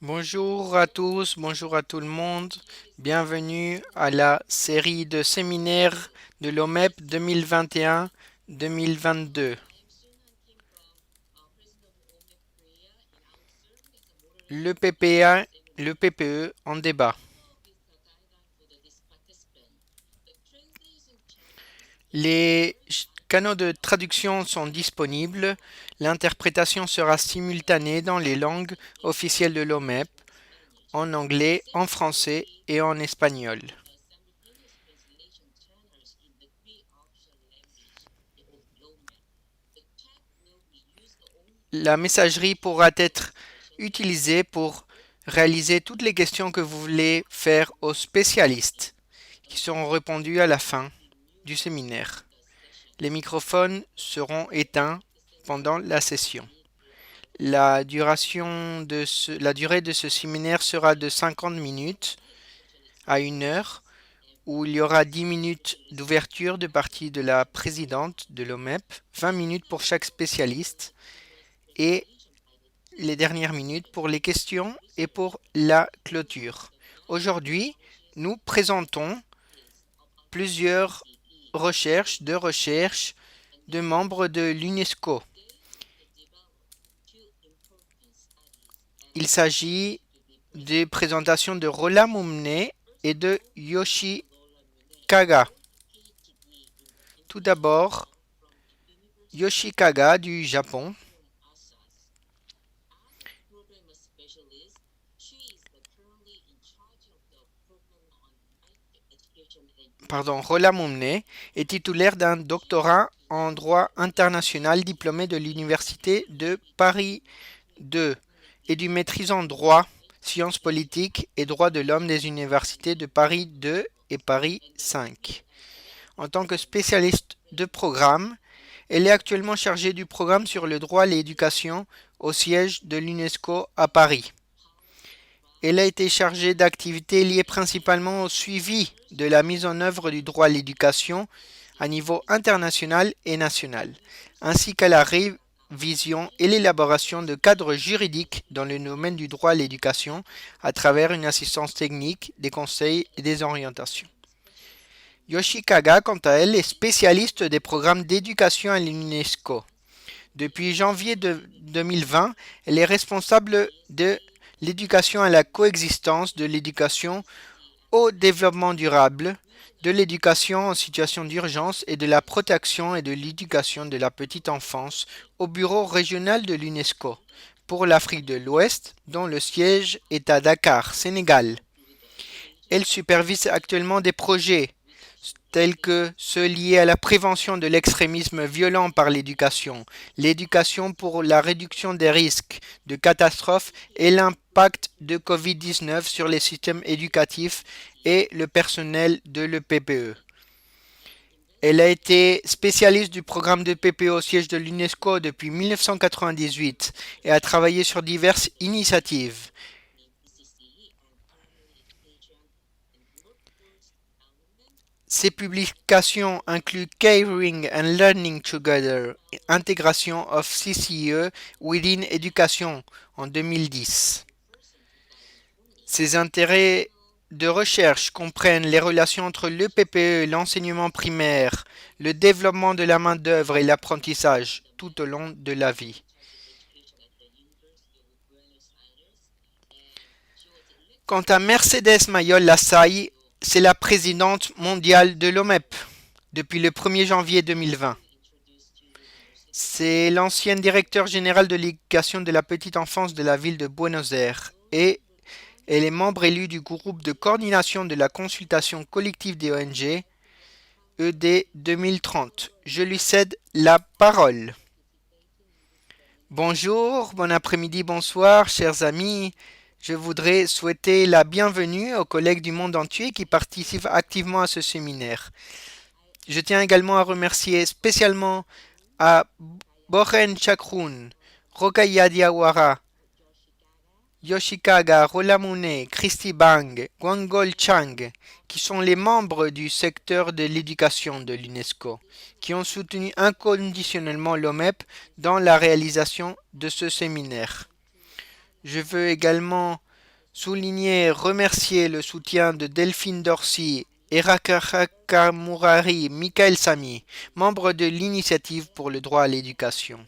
Bonjour à tous, bonjour à tout le monde. Bienvenue à la série de séminaires de l'OMEP 2021-2022. Le PPA, le PPE en débat. Les canaux de traduction sont disponibles. L'interprétation sera simultanée dans les langues officielles de l'OMEP, en anglais, en français et en espagnol. La messagerie pourra être utilisée pour réaliser toutes les questions que vous voulez faire aux spécialistes, qui seront répondues à la fin du séminaire. Les microphones seront éteints pendant la session. La durée de ce séminaire sera de 50 minutes à 1 heure, où il y aura 10 minutes d'ouverture de partie de la présidente de l'OMEP, 20 minutes pour chaque spécialiste et les dernières minutes pour les questions et pour la clôture. Aujourd'hui, nous présentons plusieurs recherches de membres de l'UNESCO. Il s'agit des présentations de Rola Mumne et de Yoshi Kaga. Tout d'abord, Yoshi Kaga du Japon. Rola Mumne est titulaire d'un doctorat en droit international diplômé de l'Université de Paris 2 et d'une maîtrise en droit, sciences politiques et droits de l'homme des universités de Paris 2 et Paris 5. En tant que spécialiste de programme, elle est actuellement chargée du programme sur le droit à l'éducation au siège de l'UNESCO à Paris. Elle a été chargée d'activités liées principalement au suivi de la mise en œuvre du droit à l'éducation à niveau international et national, ainsi qu'à la révision et l'élaboration de cadres juridiques dans le domaine du droit à l'éducation à travers une assistance technique, des conseils et des orientations. Yoshikaga, quant à elle, est spécialiste des programmes d'éducation à l'UNESCO. Depuis janvier 2020, elle est responsable de l'éducation à la coexistence, de l'éducation au développement durable, de l'éducation en situation d'urgence et de la protection et de l'éducation de la petite enfance au bureau régional de l'UNESCO pour l'Afrique de l'Ouest, dont le siège est à Dakar, Sénégal. Elle supervise actuellement des projets tels que ceux liés à la prévention de l'extrémisme violent par l'éducation, l'éducation pour la réduction des risques de catastrophes et l'impact de Covid-19 sur les systèmes éducatifs et le personnel de l'EPPE. Elle a été spécialiste du programme de PPE au siège de l'UNESCO depuis 1998 et a travaillé sur diverses initiatives. Ces publications incluent Caring and Learning Together, Integration of CCE within Education en 2010. Ses intérêts de recherche comprennent les relations entre le PPE, l'enseignement primaire, le développement de la main-d'œuvre et l'apprentissage tout au long de la vie. Quant à Mercedes Mayol-Lassalle, c'est la présidente mondiale de l'OMEP depuis le 1er janvier 2020. C'est l'ancienne directeur général de l'éducation de la petite enfance de la ville de Buenos Aires et elle est membre élue du groupe de coordination de la consultation collective des ONG ED 2030. Je lui cède la parole. Bonjour, bon après-midi, bonsoir, chers amis. Je voudrais souhaiter la bienvenue aux collègues du monde entier qui participent activement à ce séminaire. Je tiens également à remercier spécialement à Boren Chakroun, Rokaya Diawara, Yoshikaga, Rolamune, Christy Bang, Gwangol Chang, qui sont les membres du secteur de l'éducation de l'UNESCO, qui ont soutenu inconditionnellement l'OMEP dans la réalisation de ce séminaire. Je veux également souligner et remercier le soutien de Delphine Dorsey, Erakaka Murari, Michael Samy, membres de l'Initiative pour le droit à l'éducation.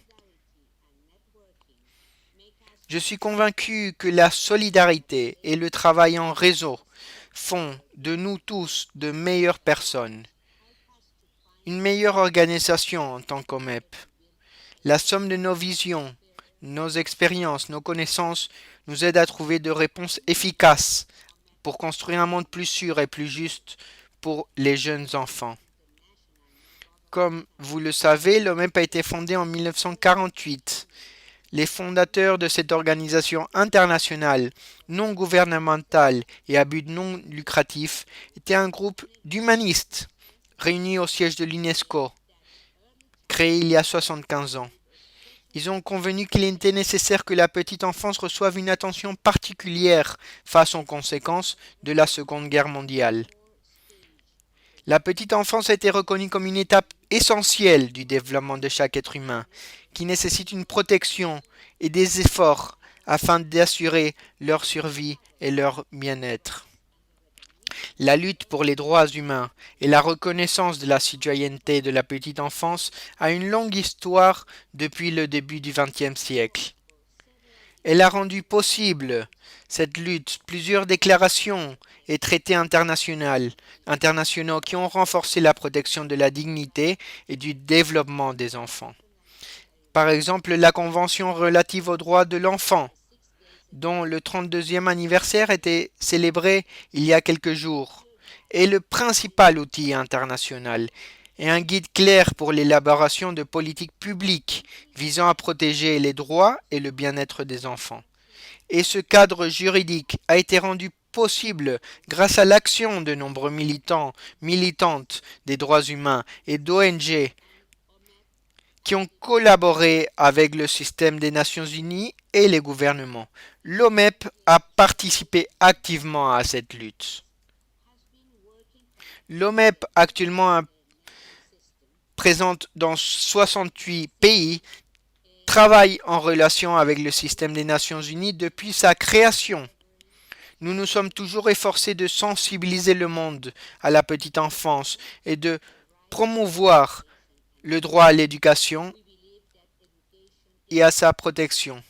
Je suis convaincu que la solidarité et le travail en réseau font de nous tous de meilleures personnes, une meilleure organisation en tant qu'OMEP. La somme de nos visions, nos expériences, nos connaissances nous aide à trouver des réponses efficaces pour construire un monde plus sûr et plus juste pour les jeunes enfants. Comme vous le savez, l'OMEP a été fondé en 1948. Les fondateurs de cette organisation internationale non gouvernementale et à but non lucratif étaient un groupe d'humanistes réunis au siège de l'UNESCO, créé il y a 75 ans. Ils ont convenu qu'il était nécessaire que la petite enfance reçoive une attention particulière face aux conséquences de la Seconde Guerre mondiale. La petite enfance a été reconnue comme une étape essentielle du développement de chaque être humain, qui nécessite une protection et des efforts afin d'assurer leur survie et leur bien-être. La lutte pour les droits humains et la reconnaissance de la citoyenneté de la petite enfance a une longue histoire depuis le début du XXe siècle. Elle a rendu possible cette lutte plusieurs déclarations et traités internationaux qui ont renforcé la protection de la dignité et du développement des enfants. Par exemple, la Convention relative aux droits de l'enfant, dont le 32e anniversaire était célébré il y a quelques jours, est le principal outil international et un guide clair pour l'élaboration de politiques publiques visant à protéger les droits et le bien-être des enfants. Et ce cadre juridique a été rendu possible grâce à l'action de nombreux militants, militantes des droits humains et d'ONG qui ont collaboré avec le système des Nations Unies et les gouvernements. L'OMEP a participé activement à cette lutte. L'OMEP actuellement présente dans 68 pays travaille en relation avec le système des Nations Unies depuis sa création. Nous nous sommes toujours efforcés de sensibiliser le monde à la petite enfance et de promouvoir le droit à l'éducation et à sa protection.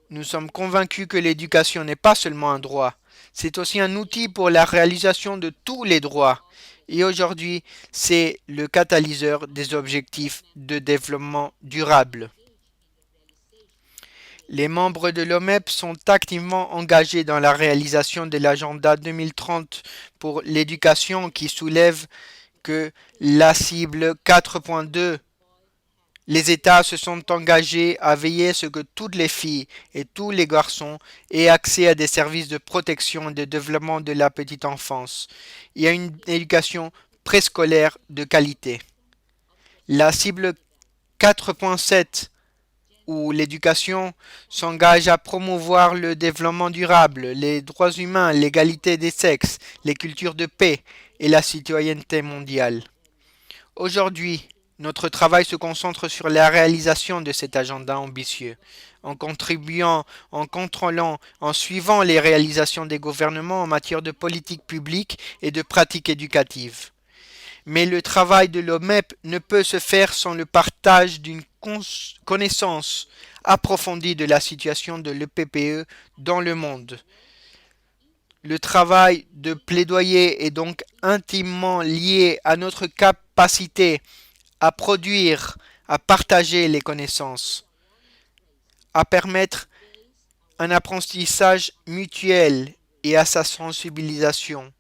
Nous sommes convaincus que l'éducation n'est pas seulement un droit, c'est aussi un outil pour la réalisation de tous les droits. Et aujourd'hui, c'est le catalyseur des objectifs de développement durable. Les membres de l'OMEP sont activement engagés dans la réalisation de l'agenda 2030 pour l'éducation qui soulève que la cible 4.2. Les États se sont engagés à veiller à ce que toutes les filles et tous les garçons aient accès à des services de protection et de développement de la petite enfance et à une éducation préscolaire de qualité. La cible 4.7 où l'éducation s'engage à promouvoir le développement durable, les droits humains, l'égalité des sexes, les cultures de paix et la citoyenneté mondiale. Aujourd'hui, notre travail se concentre sur la réalisation de cet agenda ambitieux, en contribuant, en contrôlant, en suivant les réalisations des gouvernements en matière de politique publique et de pratiques éducatives. Mais le travail de l'OMEP ne peut se faire sans le partage d'une connaissance approfondie de la situation de l'EPPE dans le monde. Le travail de plaidoyer est donc intimement lié à notre capacité à produire, à partager les connaissances, à permettre un apprentissage mutuel et à sa sensibilisation,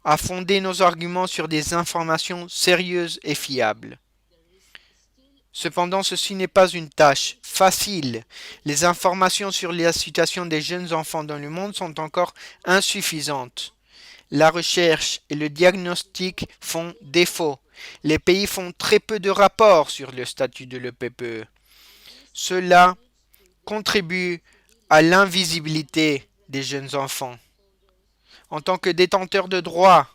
à fonder nos arguments sur des informations sérieuses et fiables. Cependant, ceci n'est pas une tâche facile. Les informations sur la situation des jeunes enfants dans le monde sont encore insuffisantes. La recherche et le diagnostic font défaut. Les pays font très peu de rapports sur le statut de l'EPPE. Cela contribue à l'invisibilité des jeunes enfants. En tant que détenteurs de droits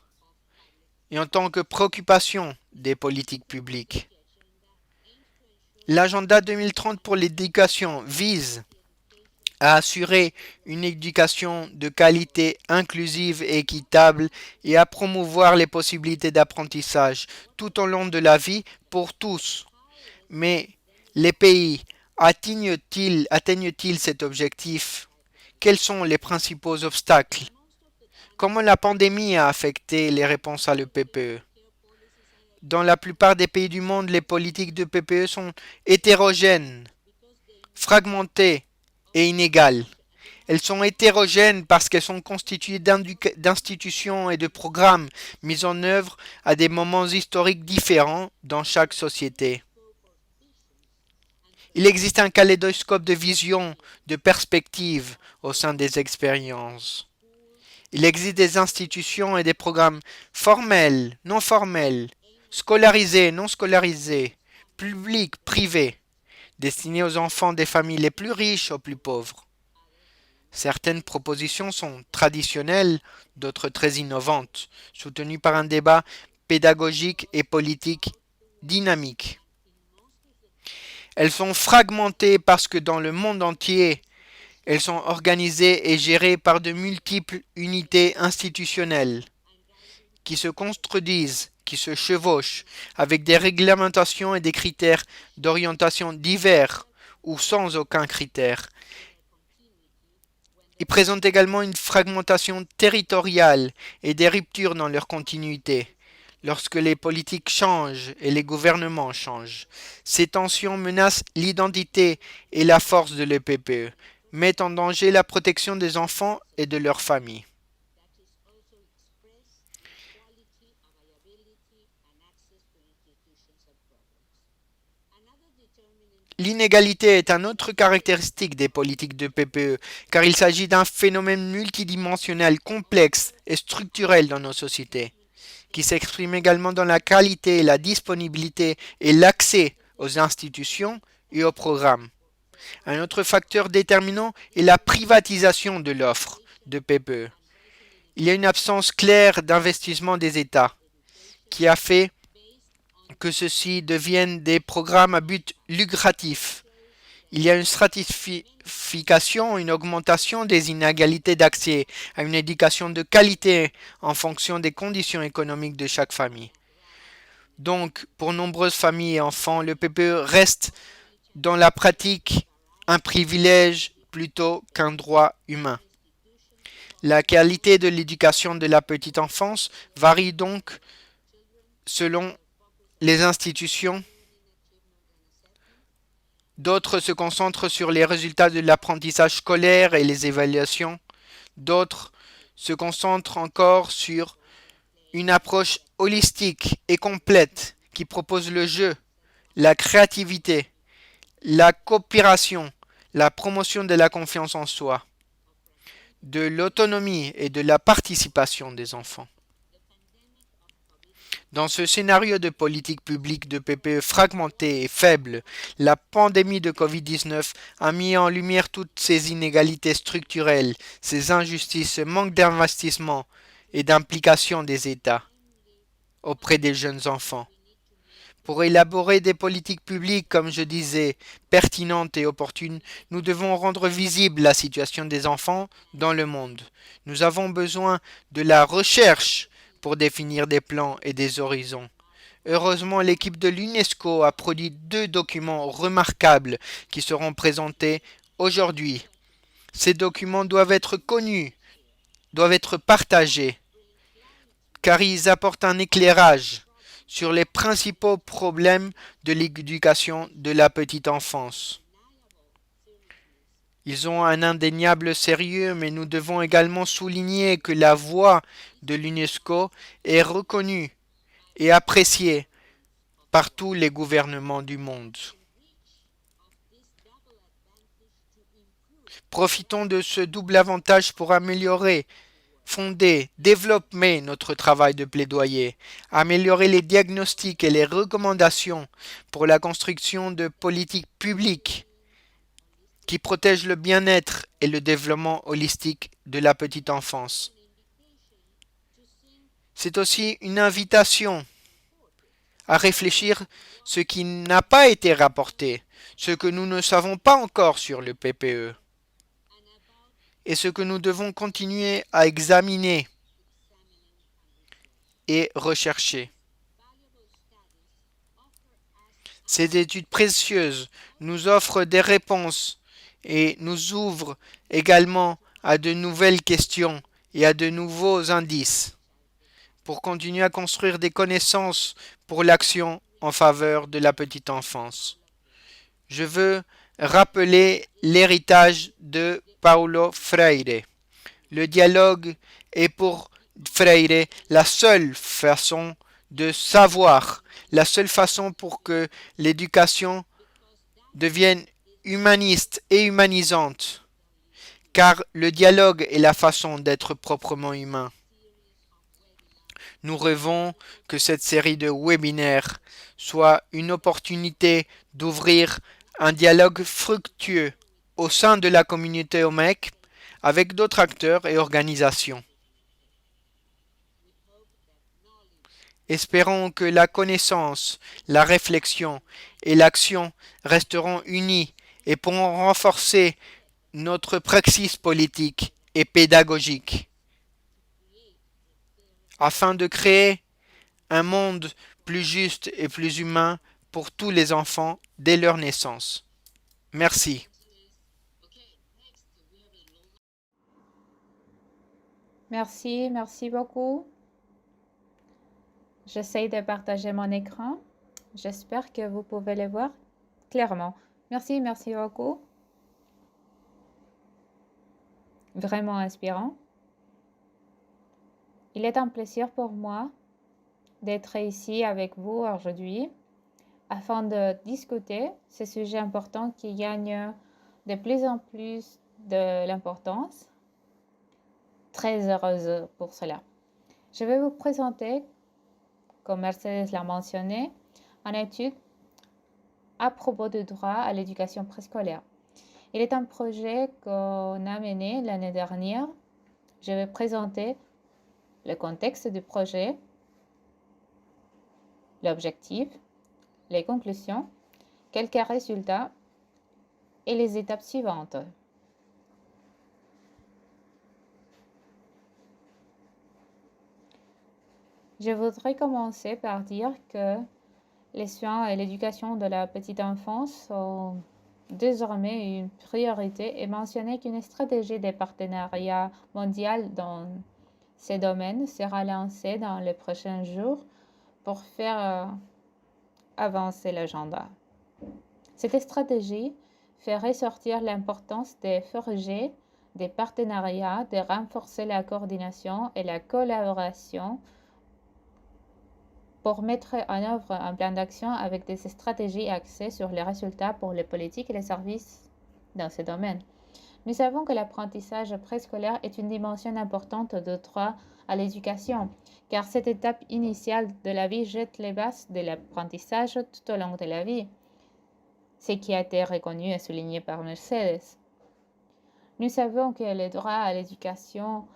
et en tant que préoccupation des politiques publiques. L'agenda 2030 pour l'éducation vise à assurer une éducation de qualité inclusive et équitable et à promouvoir les possibilités d'apprentissage tout au long de la vie pour tous. Mais les pays atteignent-ils cet objectif? Quels sont les principaux obstacles? Comment la pandémie a affecté les réponses à l'EPPE? Dans la plupart des pays du monde, les politiques de PPE sont hétérogènes, fragmentées et inégales. Elles sont hétérogènes parce qu'elles sont constituées d'institutions et de programmes mis en œuvre à des moments historiques différents dans chaque société. Il existe un kaléidoscope de visions, de perspectives au sein des expériences. Il existe des institutions et des programmes formels, non formels, scolarisés, non scolarisés, publics, privés, destinés aux enfants des familles les plus riches aux plus pauvres. Certaines propositions sont traditionnelles, d'autres très innovantes, soutenues par un débat pédagogique et politique dynamique. Elles sont fragmentées parce que dans le monde entier, elles sont organisées et gérées par de multiples unités institutionnelles qui se contredisent, qui se chevauchent, avec des réglementations et des critères d'orientation divers ou sans aucun critère. Ils présentent également une fragmentation territoriale et des ruptures dans leur continuité. Lorsque les politiques changent et les gouvernements changent, ces tensions menacent l'identité et la force de l'EPPE, mettent en danger la protection des enfants et de leurs familles. L'inégalité est une autre caractéristique des politiques de PPE, car il s'agit d'un phénomène multidimensionnel complexe et structurel dans nos sociétés, qui s'exprime également dans la qualité, la disponibilité et l'accès aux institutions et aux programmes. Un autre facteur déterminant est la privatisation de l'offre de PPE. Il y a une absence claire d'investissement des États qui a fait que ceux-ci deviennent des programmes à but lucratif. Il y a une stratification, une augmentation des inégalités d'accès à une éducation de qualité en fonction des conditions économiques de chaque famille. Donc, pour nombreuses familles et enfants, le PPE reste dans la pratique un privilège plutôt qu'un droit humain. La qualité de l'éducation de la petite enfance varie donc selon les institutions. D'autres se concentrent sur les résultats de l'apprentissage scolaire et les évaluations. D'autres se concentrent encore sur une approche holistique et complète qui propose le jeu, la créativité, la coopération, la promotion de la confiance en soi, de l'autonomie et de la participation des enfants. Dans ce scénario de politique publique de PPE fragmentée et faible, la pandémie de Covid-19 a mis en lumière toutes ces inégalités structurelles, ces injustices, ce manque d'investissement et d'implication des États auprès des jeunes enfants. Pour élaborer des politiques publiques, comme je disais, pertinentes et opportunes, nous devons rendre visible la situation des enfants dans le monde. Nous avons besoin de la recherche pour définir des plans et des horizons. Heureusement, l'équipe de l'UNESCO a produit 2 documents remarquables qui seront présentés aujourd'hui. Ces documents doivent être connus, doivent être partagés, car ils apportent un éclairage sur les principaux problèmes de l'éducation de la petite enfance. Ils ont un indéniable sérieux, mais nous devons également souligner que la voix de l'UNESCO est reconnue et appréciée par tous les gouvernements du monde. Profitons de ce double avantage pour améliorer, fonder, développer notre travail de plaidoyer, améliorer les diagnostics et les recommandations pour la construction de politiques publiques qui protègent le bien-être et le développement holistique de la petite enfance. C'est aussi une invitation à réfléchir ce qui n'a pas été rapporté, ce que nous ne savons pas encore sur le PPE. et ce que nous devons continuer à examiner et rechercher. Ces études précieuses nous offrent des réponses et nous ouvrent également à de nouvelles questions et à de nouveaux indices pour continuer à construire des connaissances pour l'action en faveur de la petite enfance. Je veux rappeler l'héritage de Paulo Freire. Le dialogue est pour Freire la seule façon de savoir, la seule façon pour que l'éducation devienne humaniste et humanisante, car le dialogue est la façon d'être proprement humain. Nous rêvons que cette série de webinaires soit une opportunité d'ouvrir un dialogue fructueux au sein de la communauté OMEC avec d'autres acteurs et organisations. Espérons que la connaissance, la réflexion et l'action resteront unis et pourront renforcer notre praxis politique et pédagogique afin de créer un monde plus juste et plus humain pour tous les enfants dès leur naissance. Merci. Merci beaucoup. J'essaie de partager mon écran. J'espère que vous pouvez le voir clairement. Merci beaucoup. Vraiment inspirant. Il est un plaisir pour moi d'être ici avec vous aujourd'hui afin de discuter ces sujets importants qui gagnent de plus en plus de l'importance. Très heureuse pour cela. Je vais vous présenter, comme Mercedes l'a mentionné, une étude à propos du droit à l'éducation préscolaire. Il est un projet qu'on a mené l'année dernière. Je vais présenter le contexte du projet, l'objectif, les conclusions, quelques résultats et les étapes suivantes. Je voudrais commencer par dire que les soins et l'éducation de la petite enfance sont désormais une priorité et mentionner qu'une stratégie de partenariat mondial dans ces domaines sera lancée dans les prochains jours pour faire avancer l'agenda. Cette stratégie fait ressortir l'importance de forger des partenariats, de renforcer la coordination et la collaboration pour mettre en œuvre un plan d'action avec des stratégies axées sur les résultats pour les politiques et les services dans ce domaine. Nous savons que l'apprentissage préscolaire est une dimension importante de droit à l'éducation, car cette étape initiale de la vie jette les bases de l'apprentissage tout au long de la vie, ce qui a été reconnu et souligné par Mercedes. Nous savons que le droit à l'éducation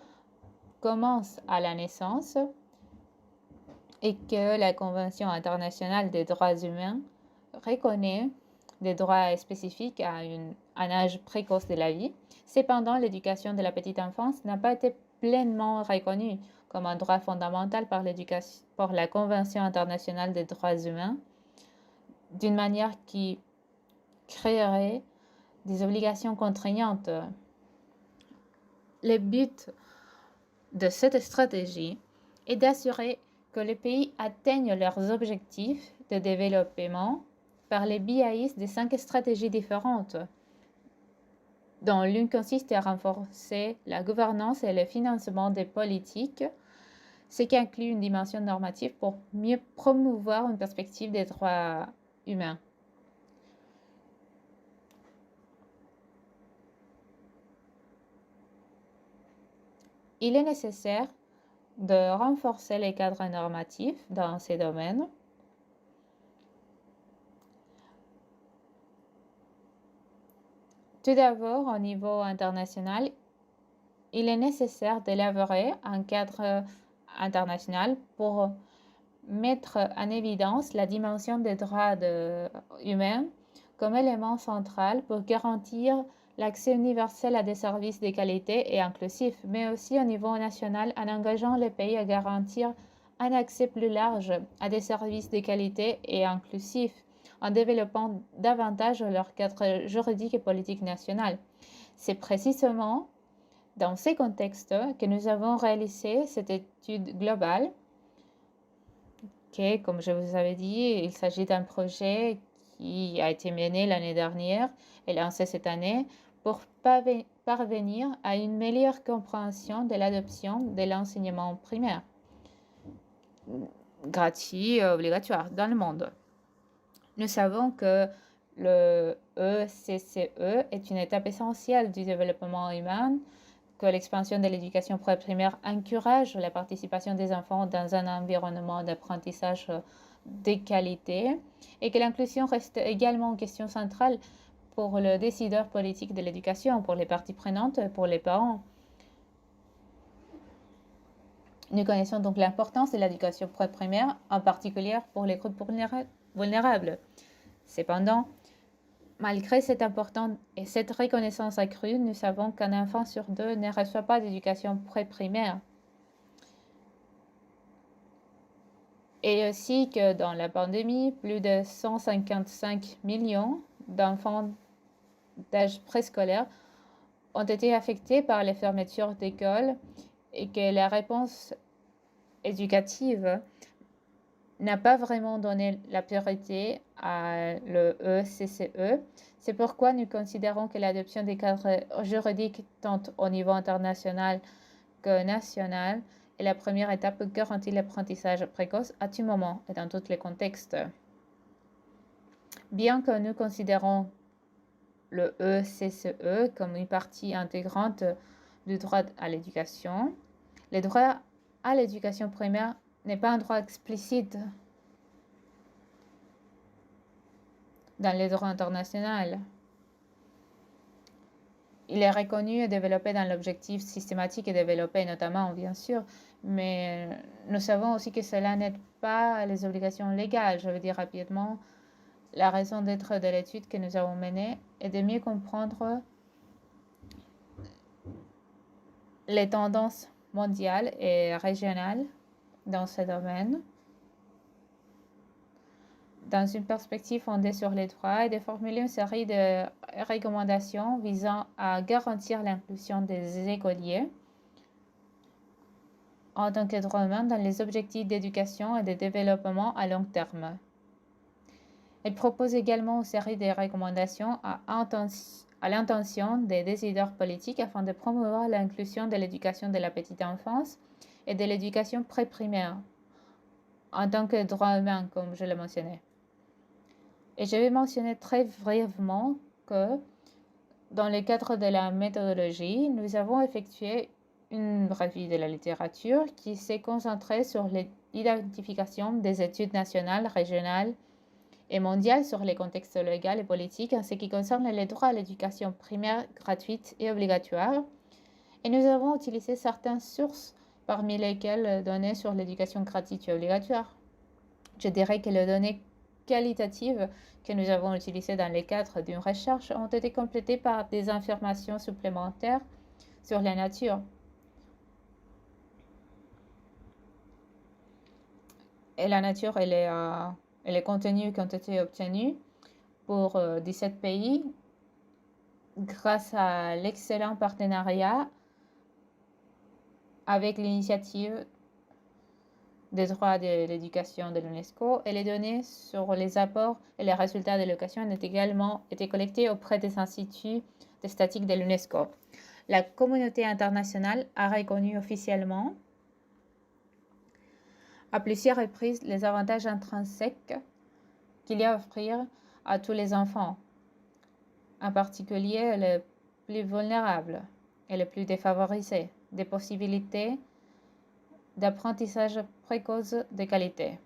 commence à la naissance et que la Convention internationale des droits humains reconnaît des droits spécifiques à un âge précoce de la vie. Cependant, l'éducation de la petite enfance n'a pas été pleinement reconnue comme un droit fondamental par la Convention internationale des droits humains, d'une manière qui créerait des obligations contraignantes. Le but de cette stratégie est d'assurer que les pays atteignent leurs objectifs de développement par les biais de 5 stratégies différentes, dont l'une consiste à renforcer la gouvernance et le financement des politiques, ce qui inclut une dimension normative pour mieux promouvoir une perspective des droits humains. Il est nécessaire de renforcer les cadres normatifs dans ces domaines. Tout d'abord, au niveau international, il est nécessaire d'élaborer un cadre international pour mettre en évidence la dimension des droits humains comme élément central pour garantir l'accès universel à des services de qualité et inclusifs, mais aussi au niveau national en engageant les pays à garantir un accès plus large à des services de qualité et inclusifs, en développant davantage leur cadre juridique et politique national. C'est précisément dans ces contextes que nous avons réalisé cette étude globale, qui, comme je vous avais dit, il s'agit d'un projet qui a été mené l'année dernière et lancé cette année pour parvenir à une meilleure compréhension de l'adoption de l'enseignement primaire gratuit et obligatoire dans le monde. Nous savons que le ECCE est une étape essentielle du développement humain, que l'expansion de l'éducation primaire encourage la participation des enfants dans un environnement d'apprentissage de qualité et que l'inclusion reste également une question centrale pour le décideur politique de l'éducation, pour les parties prenantes, pour les parents. Nous connaissons donc l'importance de l'éducation primaire, en particulier pour les groupes vulnérables. Cependant, malgré cette importance et cette reconnaissance accrue, nous savons qu'un enfant sur deux ne reçoit pas d'éducation primaire. Et aussi que dans la pandémie, plus de 155 millions d'enfants d'âge préscolaire ont été affectés par les fermetures d'écoles et que la réponse éducative n'a pas vraiment donné la priorité à le ECCE. C'est pourquoi nous considérons que l'adoption des cadres juridiques tant au niveau international que national est la première étape pour garantir l'apprentissage précoce à tout moment et dans tous les contextes. Bien que nous considérons le ECCE comme une partie intégrante du droit à l'éducation, le droit à l'éducation primaire n'est pas un droit explicite dans le droit international. Il est reconnu et développé dans l'objectif systématique et développé notamment, bien sûr, mais nous savons aussi que cela n'aide pas les obligations légales. Je veux dire rapidement, la raison d'être de l'étude que nous avons menée est de mieux comprendre les tendances mondiales et régionales dans ce domaine, dans une perspective fondée sur les droits et de formuler une série de recommandations visant à garantir l'inclusion des écoliers en tant que droit humain dans les objectifs d'éducation et de développement à long terme. Elle propose également une série de recommandations à l'intention des décideurs politiques afin de promouvoir l'inclusion de l'éducation de la petite enfance et de l'éducation primaire en tant que droit humain, comme je le mentionnais. Et je vais mentionner très brièvement que dans le cadre de la méthodologie, nous avons effectué une revue de la littérature qui s'est concentrée sur l'identification des études nationales, régionales et mondiales sur les contextes légaux et politiques en ce qui concerne les droits à l'éducation primaire gratuite et obligatoire. Et nous avons utilisé certaines sources, parmi lesquelles données sur l'éducation gratuite et obligatoire. Je dirais que les données qualitatives que nous avons utilisées dans le cadre d'une recherche ont été complétées par des informations supplémentaires sur la nature. Et la nature et les contenus qui ont été obtenus pour 17 pays grâce à l'excellent partenariat avec l'initiative des droits de l'éducation de l'UNESCO et les données sur les apports et les résultats de l'éducation ont également été collectées auprès des instituts de statistique de l'UNESCO. La communauté internationale a reconnu officiellement à plusieurs reprises les avantages intrinsèques qu'il y a à offrir à tous les enfants, en particulier les plus vulnérables et les plus défavorisés, des possibilités d'apprentissage précoce de qualité.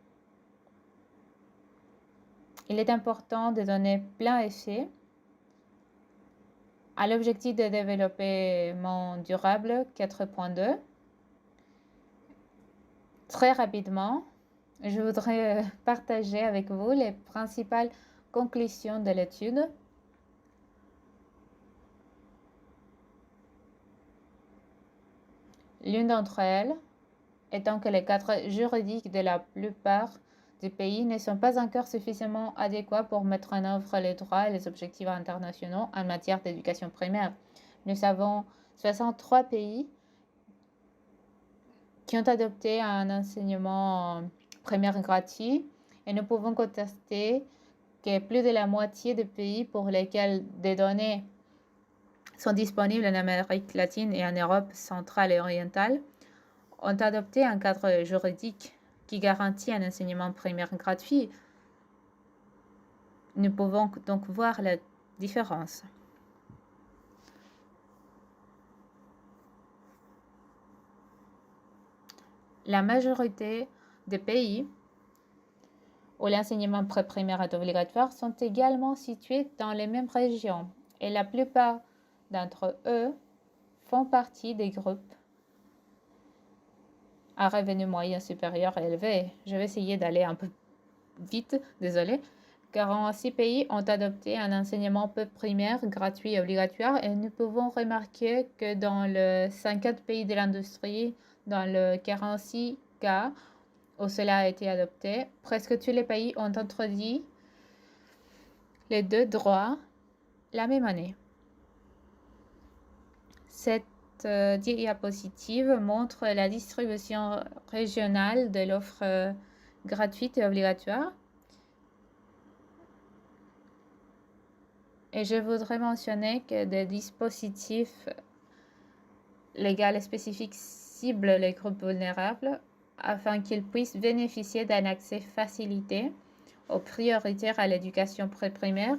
Il est important de donner plein effet à l'objectif de développement durable 4.2. Très rapidement, je voudrais partager avec vous les principales conclusions de l'étude. L'une d'entre elles étant que les cadres juridiques de la plupart des pays ne sont pas encore suffisamment adéquats pour mettre en œuvre les droits et les objectifs internationaux en matière d'éducation primaire. Nous avons 63 pays qui ont adopté un enseignement primaire gratuit et nous pouvons constater que plus de la moitié des pays pour lesquels des données sont disponibles en Amérique latine et en Europe centrale et orientale ont adopté un cadre juridique qui garantit un enseignement primaire gratuit. Nous pouvons donc voir la différence. La majorité des pays où l'enseignement pré-primaire est obligatoire sont également situés dans les mêmes régions et la plupart d'entre eux font partie des groupes à revenu moyen supérieur élevé. Je vais essayer d'aller un peu vite, désolé. 46 pays ont adopté un enseignement primaire gratuit et obligatoire et nous pouvons remarquer que dans le 50 pays de l'industrie, dans le 46 cas où cela a été adopté, presque tous les pays ont introduit les deux droits la même année. Cette diapositive montre la distribution régionale de l'offre gratuite et obligatoire. Et je voudrais mentionner que des dispositifs légaux et spécifiques ciblent les groupes vulnérables afin qu'ils puissent bénéficier d'un accès facilité aux prioritaires à l'éducation pré-primaire.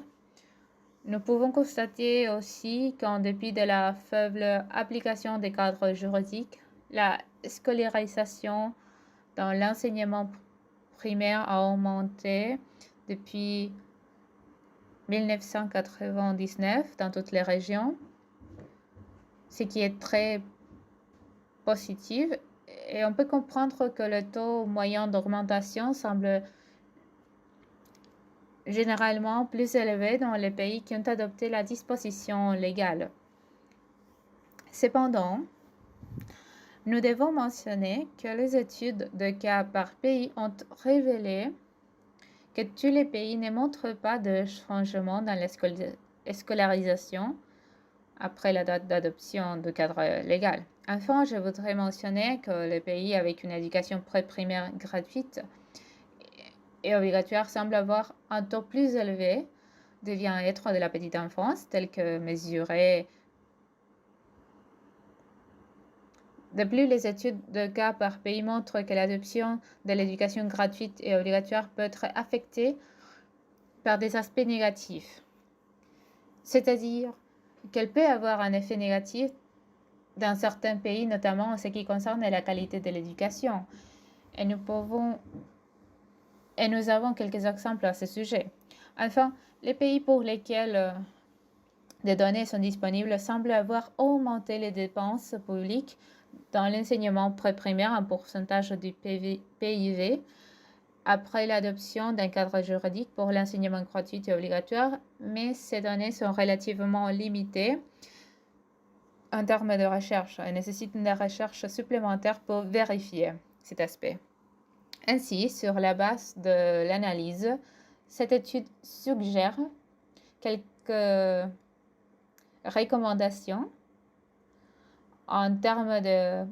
Nous pouvons constater aussi qu'en dépit de la faible application des cadres juridiques, la scolarisation dans l'enseignement primaire a augmenté depuis 1999 dans toutes les régions, ce qui est très positif. Et on peut comprendre que le taux moyen d'augmentation semble généralement plus élevé dans les pays qui ont adopté la disposition légale. Cependant, nous devons mentionner que les études de cas par pays ont révélé que tous les pays ne montrent pas de changement dans la scolarisation après la date d'adoption du cadre légal. Enfin, je voudrais mentionner que les pays avec une éducation pré-primaire gratuite et obligatoire semblent avoir un taux plus élevé de bien-être de la petite enfance, tel que mesuré. De plus, les études de cas par pays montrent que l'adoption de l'éducation gratuite et obligatoire peut être affectée par des aspects négatifs, c'est-à-dire qu'elle peut avoir un effet négatif dans certains pays, notamment en ce qui concerne la qualité de l'éducation. Et nous avons quelques exemples à ce sujet. Enfin, les pays pour lesquels des données sont disponibles semblent avoir augmenté les dépenses publiques dans l'enseignement pré-primaire en pourcentage du PIB après l'adoption d'un cadre juridique pour l'enseignement gratuit et obligatoire, mais ces données sont relativement limitées en termes de recherche et nécessitent une recherche supplémentaire pour vérifier cet aspect. Ainsi, sur la base de l'analyse, cette étude suggère quelques recommandations en termes de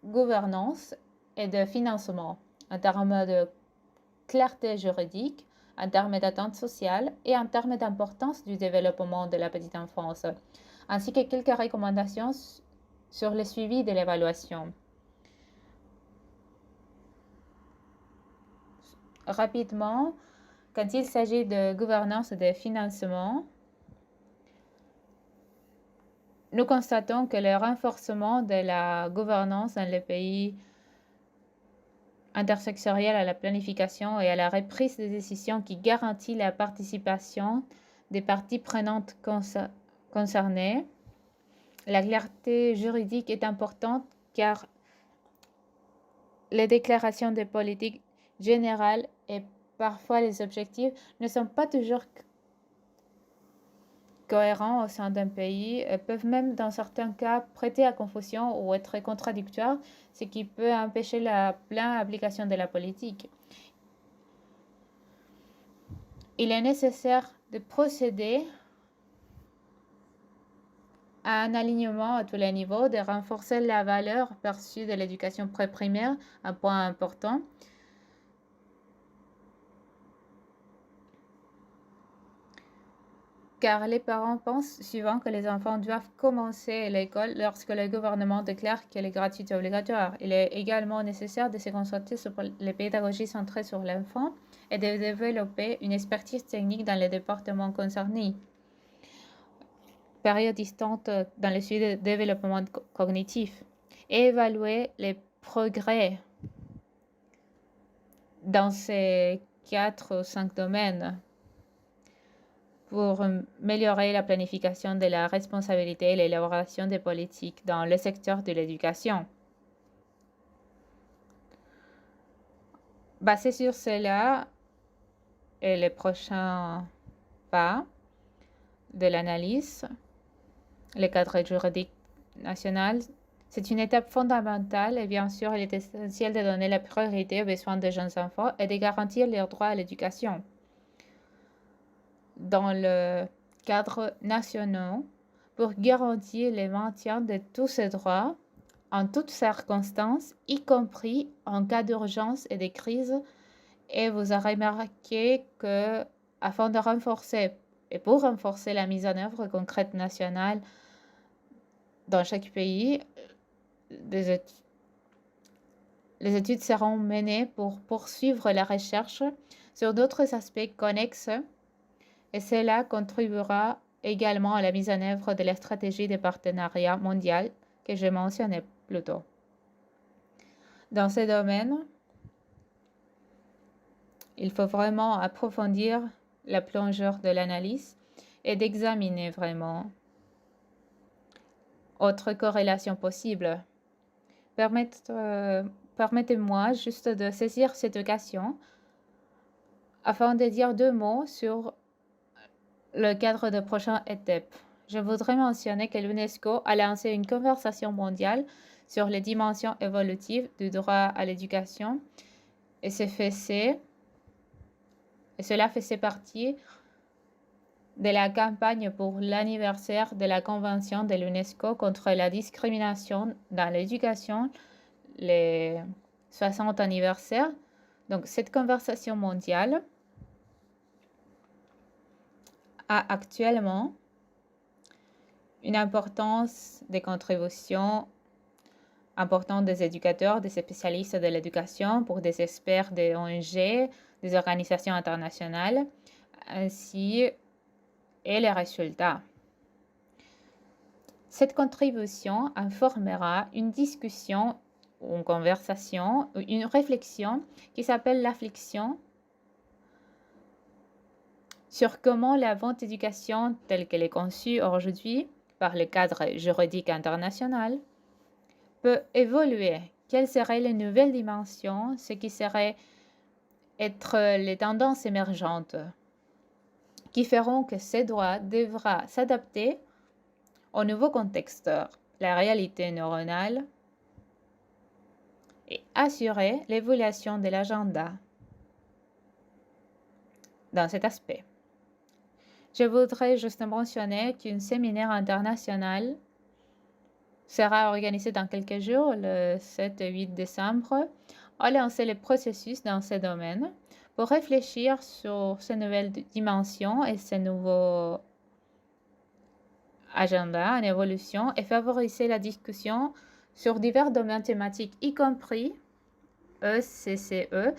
gouvernance et de financement, en termes de clarté juridique, en termes d'attente sociale et en termes d'importance du développement de la petite enfance, ainsi que quelques recommandations sur le suivi de l'évaluation. Rapidement, quand il s'agit de gouvernance et de financement, nous constatons que le renforcement de la gouvernance dans les pays intersectoriels à la planification et à la reprise des décisions qui garantit la participation des parties prenantes concernées. La clarté juridique est importante car les déclarations de politique générale et parfois les objectifs ne sont pas toujours cohérents au sein d'un pays et peuvent même, dans certains cas, prêter à confusion ou être contradictoires, ce qui peut empêcher la pleine application de la politique. Il est nécessaire de procéder à un alignement à tous les niveaux, de renforcer la valeur perçue de l'éducation pré-primaire, un point important, car les parents pensent souvent que les enfants doivent commencer l'école lorsque le gouvernement déclare qu'elle est gratuite et obligatoire. Il est également nécessaire de se concentrer sur les pédagogies centrées sur l'enfant et de développer une expertise technique dans les départements concernés. Période distante dans le suivi de développement cognitif et évaluer les progrès dans ces 4 ou 5 domaines pour améliorer la planification de la responsabilité et l'élaboration des politiques dans le secteur de l'éducation. Basé sur cela et les prochains pas de l'analyse, le cadre juridique national, c'est une étape fondamentale et bien sûr, il est essentiel de donner la priorité aux besoins des jeunes enfants et de garantir leur droit à l'éducation. Dans le cadre national, pour garantir le maintien de tous ces droits en toutes circonstances, y compris en cas d'urgence et de crise. Et vous aurez remarqué que, afin de renforcer et pour renforcer la mise en œuvre concrète nationale dans chaque pays, les études seront menées pour poursuivre la recherche sur d'autres aspects connexes et cela contribuera également à la mise en œuvre de la stratégie de partenariat mondial que j'ai mentionnée plus tôt. Dans ce domaine, il faut vraiment approfondir la plongeur de l'analyse et d'examiner vraiment autres corrélations possibles. Permettez-moi juste de saisir cette occasion afin de dire 2 mots sur le cadre de prochaine étape. Je voudrais mentionner que l'UNESCO a lancé une conversation mondiale sur les dimensions évolutives du droit à l'éducation et cela faisait partie de la campagne pour l'anniversaire de la Convention de l'UNESCO contre la discrimination dans l'éducation, les 60 anniversaires. Donc, cette conversation mondiale a actuellement une importance des contributions importantes des éducateurs, des spécialistes de l'éducation, pour des experts des ONG, des organisations internationales, ainsi et les résultats. Cette contribution informera une discussion, une conversation, une réflexion qui s'appelle l'affliction sur comment la vente d'éducation telle qu'elle est conçue aujourd'hui par le cadre juridique international peut évoluer. Quelles seraient les nouvelles dimensions, ce qui serait être les tendances émergentes qui feront que ces droits devra s'adapter au nouveau contexte, la réalité neuronale, et assurer l'évaluation de l'agenda dans cet aspect. Je voudrais juste mentionner qu'un séminaire international sera organisé dans quelques jours, le 7 et 8 décembre, à lancer le processus dans ce domaine pour réfléchir sur ces nouvelles dimensions et ces nouveaux agendas en évolution et favoriser la discussion sur divers domaines thématiques, y compris ECCE,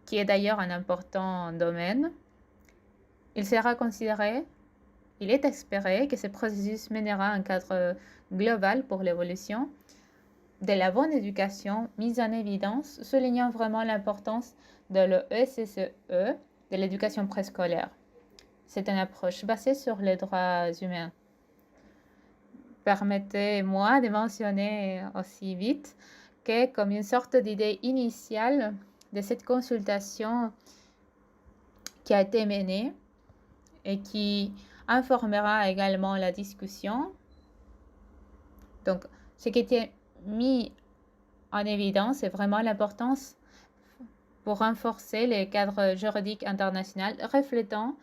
qui est d'ailleurs un important domaine. Il est espéré que ce processus mènera un cadre global pour l'évolution de la bonne éducation mise en évidence, soulignant vraiment l'importance de l'ECCE, de l'éducation préscolaire. C'est une approche basée sur les droits humains. Permettez-moi de mentionner aussi vite que, comme une sorte d'idée initiale de cette consultation qui a été menée et qui informera également la discussion. Donc, ce qui était mis en évidence, c'est vraiment l'importance pour renforcer les cadres juridiques internationaux reflétant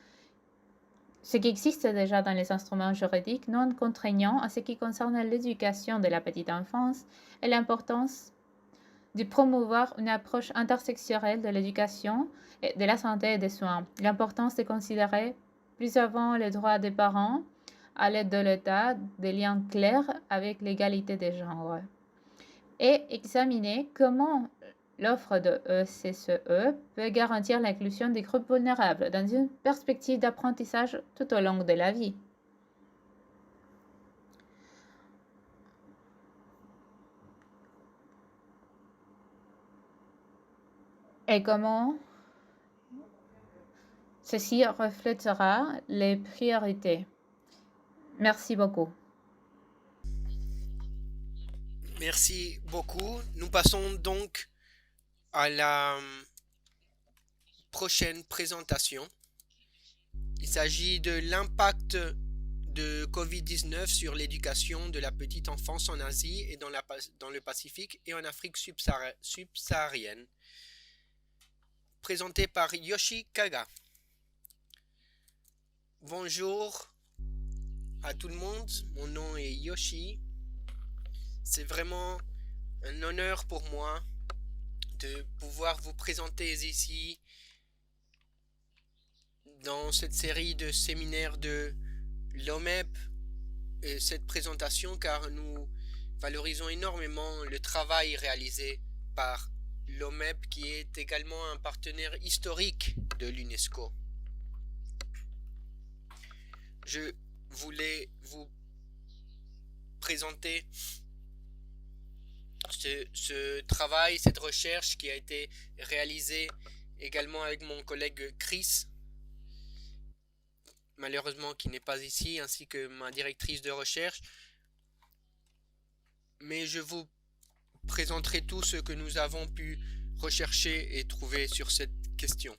ce qui existe déjà dans les instruments juridiques non contraignants en ce qui concerne l'éducation de la petite enfance et l'importance de promouvoir une approche intersectionnelle de l'éducation, de la santé et des soins. L'importance de considérer plus avant les droits des parents à l'aide de l'État, des liens clairs avec l'égalité des genres. Et examiner comment l'offre de ECCE peut garantir l'inclusion des groupes vulnérables dans une perspective d'apprentissage tout au long de la vie. Et comment ceci reflètera les priorités. Merci beaucoup. Merci beaucoup. Nous passons donc à la prochaine présentation. Il s'agit de l'impact de Covid-19 sur l'éducation de la petite enfance en Asie et dans le Pacifique et en Afrique subsaharienne. Présenté par Yoshi Kaga. Bonjour à tout le monde, mon nom est Yoshi. C'est vraiment un honneur pour moi de pouvoir vous présenter ici dans cette série de séminaires de l'OMEP cette présentation car nous valorisons énormément le travail réalisé par l'OMEP qui est également un partenaire historique de l'UNESCO. Je voulais vous présenter ce travail, cette recherche qui a été réalisée également avec mon collègue Chris, malheureusement qui n'est pas ici, ainsi que ma directrice de recherche. Mais je vous présenterai tout ce que nous avons pu rechercher et trouver sur cette question.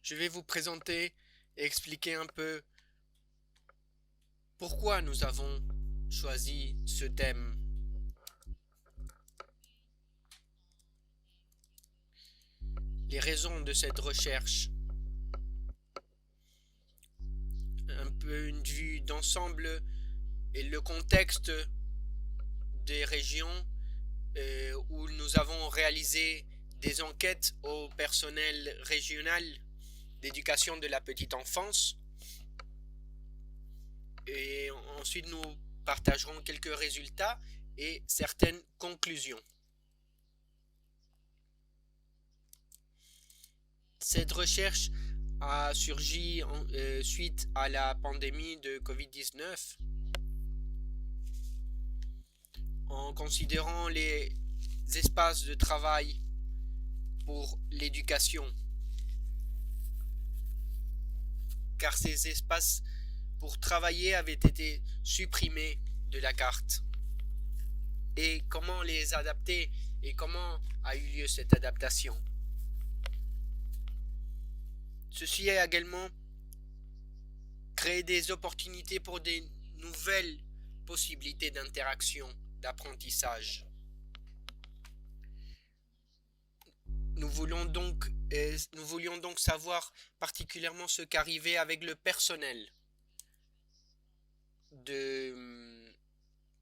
Je vais vous présenter et expliquer un peu pourquoi nous avons choisi ce thème. Les raisons de cette recherche. Un peu une vue d'ensemble et le contexte des régions où nous avons réalisé des enquêtes au personnel régional d'éducation de la petite enfance. Et ensuite nous partagerons quelques résultats et certaines conclusions. Cette recherche a surgi suite à la pandémie de Covid-19 en considérant les espaces de travail pour l'éducation, car ces espaces pour travailler avaient été supprimés de la carte. Et comment les adapter et comment a eu lieu cette adaptation? Ceci a également créé des opportunités pour des nouvelles possibilités d'interaction, d'apprentissage. Nous voulions donc savoir particulièrement ce qu'arrivait avec le personnel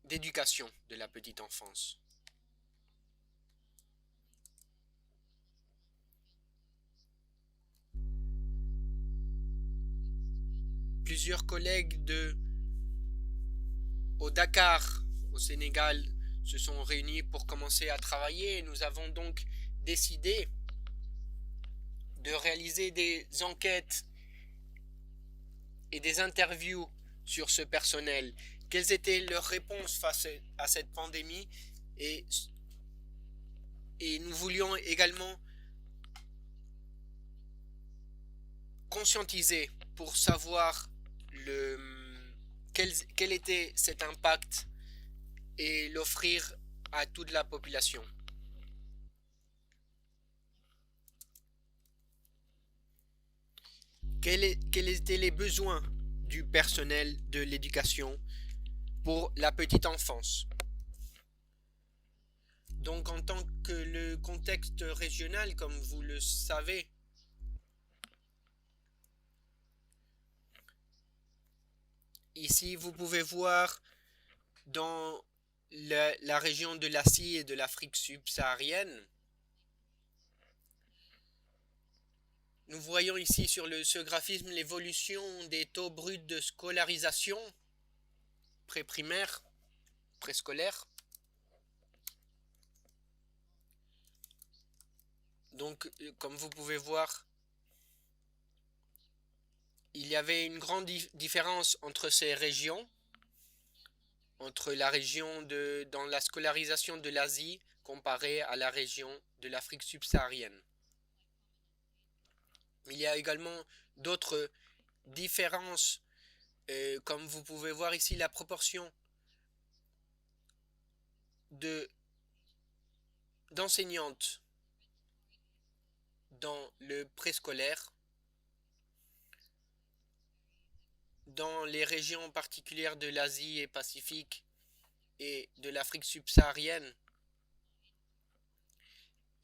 d'éducation de la petite enfance. Plusieurs collègues au Dakar, au Sénégal, se sont réunis pour commencer à travailler et nous avons donc décidé de réaliser des enquêtes et des interviews sur ce personnel. Quelles étaient leurs réponses face à cette pandémie et nous voulions également conscientiser pour savoir quel était cet impact et l'offrir à toute la population. Quels étaient les besoins du personnel de l'éducation pour la petite enfance? Donc, en tant que le contexte régional, comme vous le savez, ici vous pouvez voir dans la région de l'Asie et de l'Afrique subsaharienne, nous voyons ici sur ce graphisme l'évolution des taux bruts de scolarisation pré-primaire, préscolaire. Donc, comme vous pouvez voir, il y avait une grande différence entre ces régions, entre la région dans la scolarisation de l'Asie comparée à la région de l'Afrique subsaharienne. Il y a également d'autres différences, comme vous pouvez voir ici la proportion d'enseignantes dans le préscolaire, dans les régions particulières de l'Asie et Pacifique et de l'Afrique subsaharienne.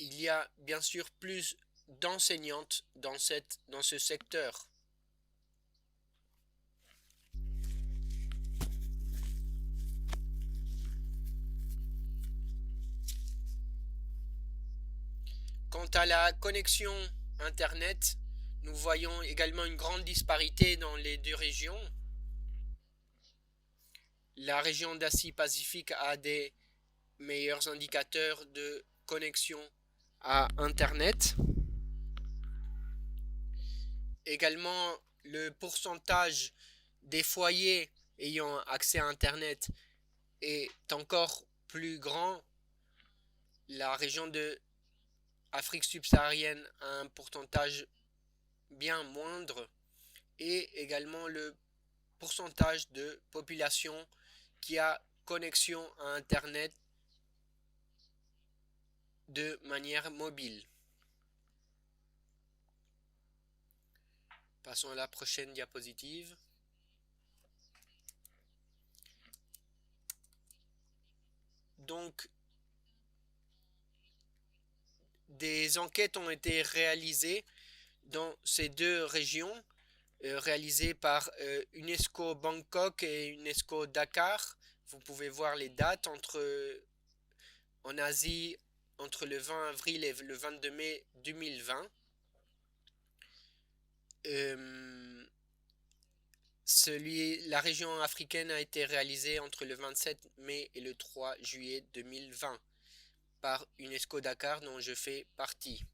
Il y a bien sûr plus d'enseignantes dans ce secteur. Quant à la connexion Internet, nous voyons également une grande disparité dans les deux régions. La région d'Asie-Pacifique a des meilleurs indicateurs de connexion à Internet. Également, le pourcentage des foyers ayant accès à Internet est encore plus grand. La région de Afrique subsaharienne a un pourcentage bien moindre et également le pourcentage de population qui a connexion à Internet de manière mobile. Passons à la prochaine diapositive. Donc, des enquêtes ont été réalisées dans ces deux régions, réalisées par UNESCO Bangkok et UNESCO Dakar. Vous pouvez voir les dates en Asie entre le 20 avril et le 22 mai 2020. La région africaine a été réalisée entre le 27 mai et le 3 juillet 2020 par UNESCO Dakar dont je fais partie.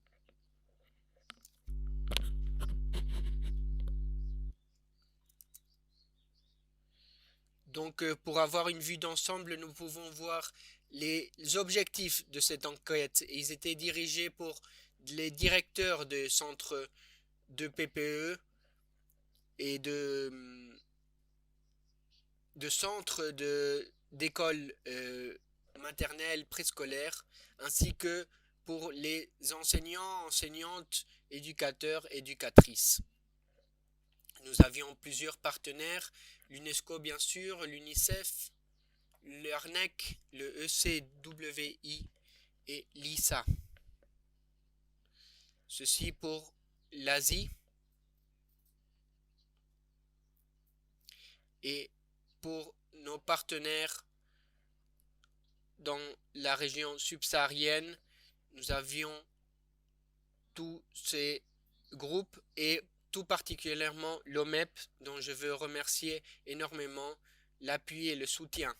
Donc pour avoir une vue d'ensemble, nous pouvons voir les objectifs de cette enquête. Ils étaient dirigés pour les directeurs de centres de PPE et de centres d'écoles maternelles, préscolaires, ainsi que pour les enseignants, enseignantes, éducateurs, éducatrices. Nous avions plusieurs partenaires, l'UNESCO bien sûr, l'UNICEF, l'ARNEC, le ECWI et l'ISA. Ceci pour l'Asie. Et pour nos partenaires dans la région subsaharienne, nous avions tous ces groupes et tout particulièrement l'OMEP dont je veux remercier énormément l'appui et le soutien.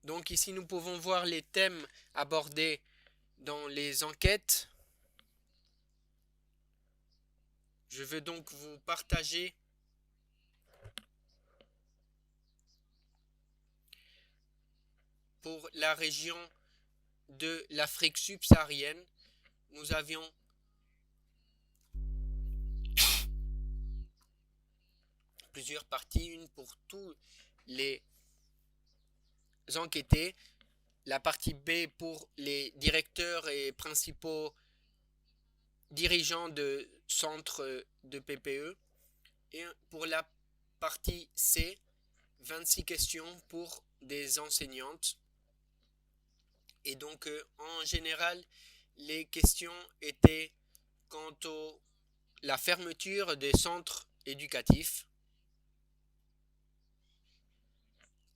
Donc ici nous pouvons voir les thèmes abordés dans les enquêtes. Je veux donc vous partager pour la région de l'Afrique subsaharienne, nous avions plusieurs parties, une pour tous les enquêtés, la partie B pour les directeurs et principaux dirigeants de centres de PPE, et pour la partie C, 26 questions pour des enseignantes. Et donc, en général, les questions étaient quant à la fermeture des centres éducatifs,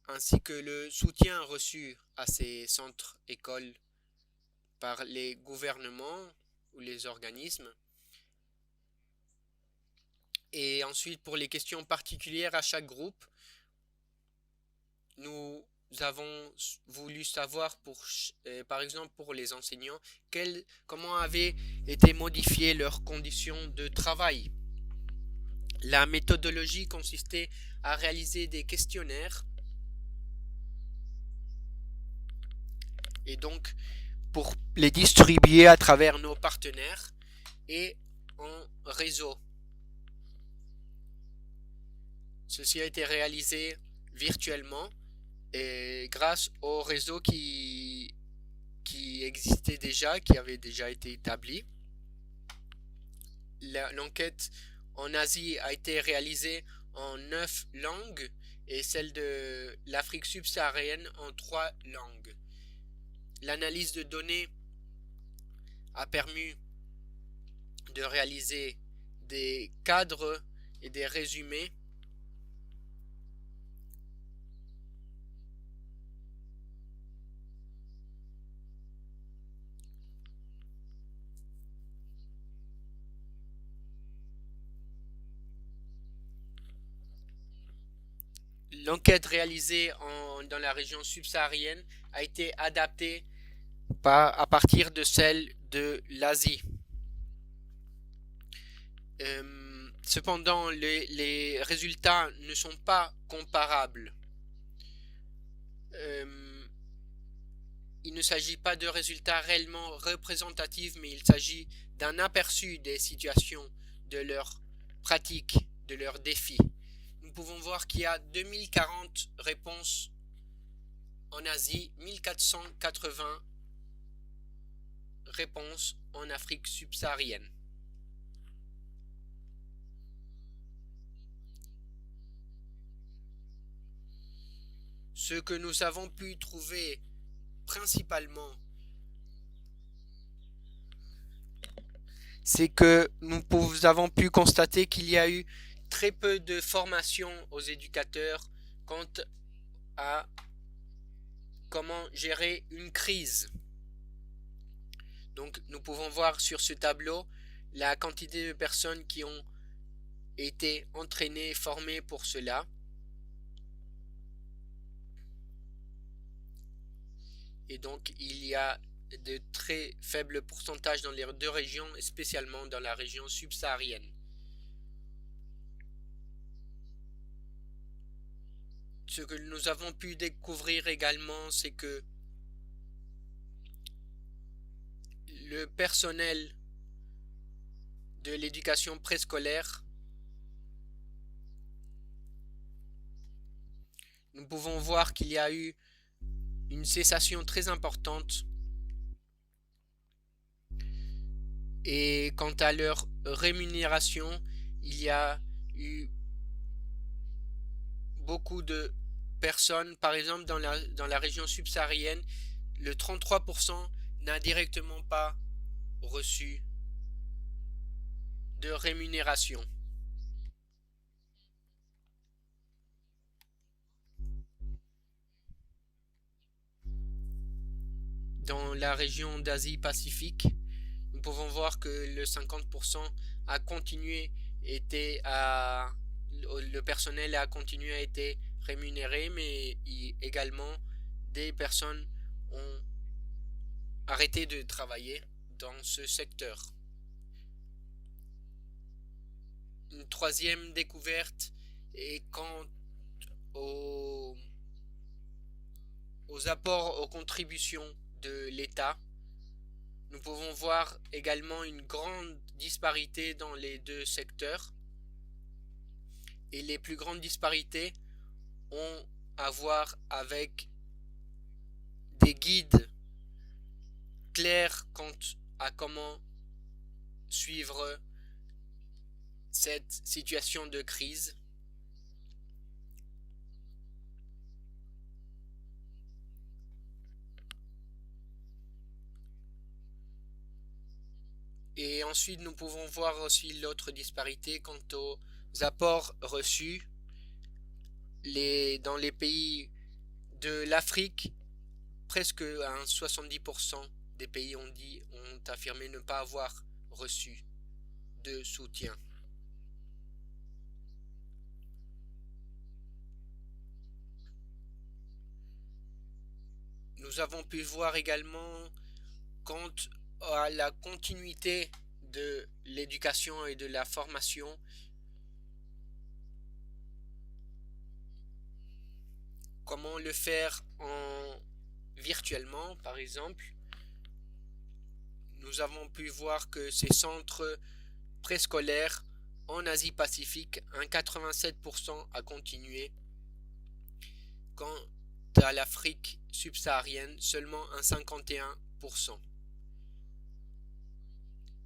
ainsi que le soutien reçu à ces centres écoles par les gouvernements ou les organismes. Et ensuite, pour les questions particulières à chaque groupe, nous avons voulu savoir, par exemple pour les enseignants, comment avaient été modifiées leurs conditions de travail. La méthodologie consistait à réaliser des questionnaires et donc pour les distribuer à travers nos partenaires et en réseau. Ceci a été réalisé virtuellement et grâce au réseau qui existait déjà, qui avait déjà été établi. L'enquête en Asie a été réalisée en 9 langues et celle de l'Afrique subsaharienne en 3 langues. L'analyse de données a permis de réaliser des cadres et des résumés L'enquête réalisée dans la région subsaharienne a été adaptée à partir de celle de l'Asie. Cependant, les résultats ne sont pas comparables. Il ne s'agit pas de résultats réellement représentatifs, mais il s'agit d'un aperçu des situations, de leurs pratiques, de leurs défis. Nous pouvons voir qu'il y a 2040 réponses en Asie, 1480 réponses en Afrique subsaharienne. Ce que nous avons pu trouver principalement, c'est que nous avons pu constater qu'il y a eu très peu de formation aux éducateurs quant à comment gérer une crise. Donc nous pouvons voir sur ce tableau la quantité de personnes qui ont été entraînées, formées pour cela. Et donc il y a de très faibles pourcentages dans les deux régions, spécialement dans la région subsaharienne. Ce que nous avons pu découvrir également, c'est que le personnel de l'éducation préscolaire, nous pouvons voir qu'il y a eu une cessation très importante. Et quant à leur rémunération, il y a eu beaucoup de personnes, par exemple dans la région subsaharienne, le 33% n'a directement pas reçu de rémunération. Dans la région d'Asie-Pacifique, nous pouvons voir que le 50% a continué, le personnel a continué à être rémunéré, mais également des personnes ont arrêté de travailler dans ce secteur. Une troisième découverte est quant aux apports, aux contributions de l'État. Nous pouvons voir également une grande disparité dans les deux secteurs. Et les plus grandes disparités ont à voir avec des guides clairs quant à comment suivre cette situation de crise. Et ensuite, nous pouvons voir aussi l'autre disparité quant aux apports reçus. Dans les pays de l'Afrique, presque à 70% des pays ont affirmé ne pas avoir reçu de soutien. Nous avons pu voir également quant à la continuité de l'éducation et de la formation, comment le faire virtuellement par exemple. Nous avons pu voir que ces centres préscolaires en Asie-Pacifique, un 87% a continué. Quant à l'Afrique subsaharienne, seulement un 51%.